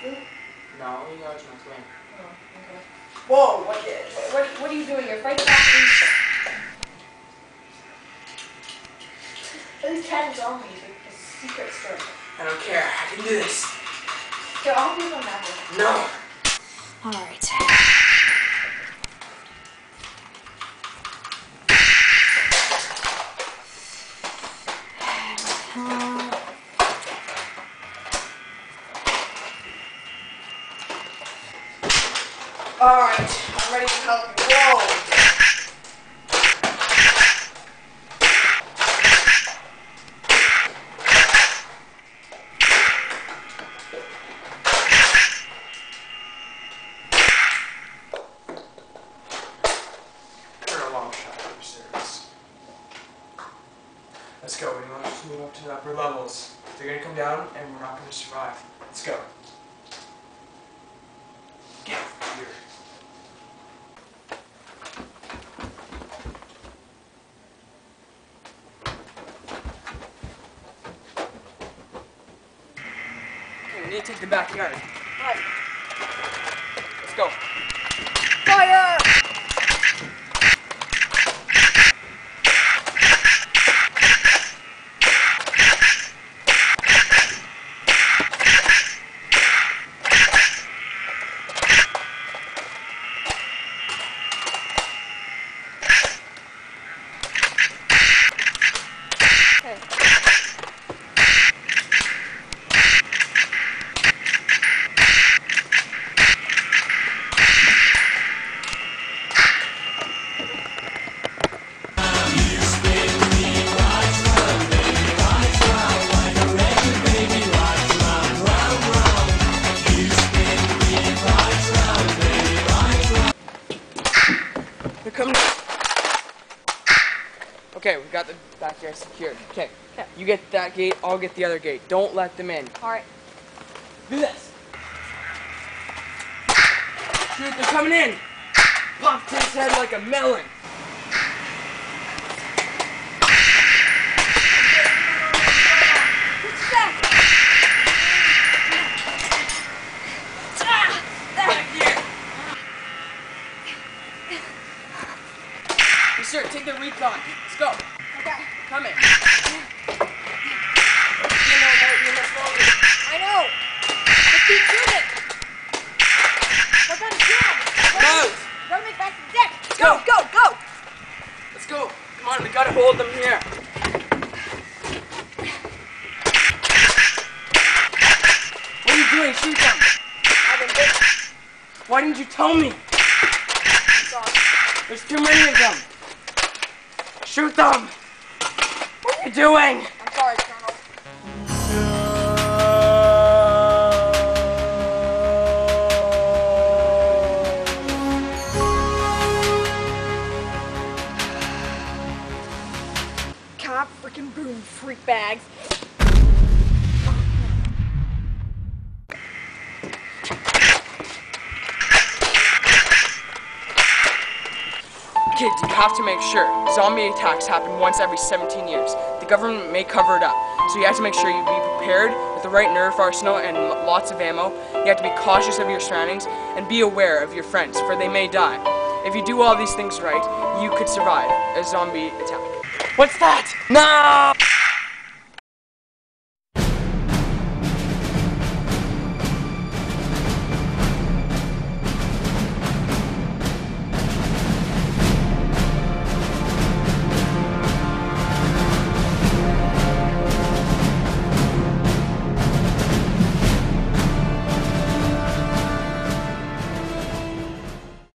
food? No, you know it's my twin. Oh, okay. Whoa, what are you doing? You're fighting back these 10 zombies with a secret story. I don't care. I can do this. Okay, I'll do some Maverick. No. Alright. Alright, I'm ready to help you. Whoa! Let's go. We want to move up to the upper levels. They're going to come down and we're not going to survive. Let's go. Get here. Okay, we need to take the backyard. Right. Let's go. Fire! They're coming. Okay, we've got the backyard secured. Okay, you get that gate, I'll get the other gate. Don't let them in. Alright. Do this. Shoot, they're coming in. Popped his head like a melon. Sir, take the Recon. Let's go. Okay. Coming. You must follow me. I know. Let's keep shooting. We're gonna kill him. Go. Run me back to the deck. Let's go. Go. Let's go. Come on, we gotta hold them here. What are you doing? Shoot them. I've been bitten. Why didn't you tell me? I'm sorry. There's too many of them. Shoot them! What are you doing? I'm sorry, Colonel. God freaking boom, freak bags. Kids, you have to make sure. Zombie attacks happen once every 17 years. The government may cover it up, so you have to make sure you be prepared with the right Nerf arsenal and lots of ammo. You have to be cautious of your surroundings and be aware of your friends, for they may die. If you do all these things right, you could survive a zombie attack. What's that? No!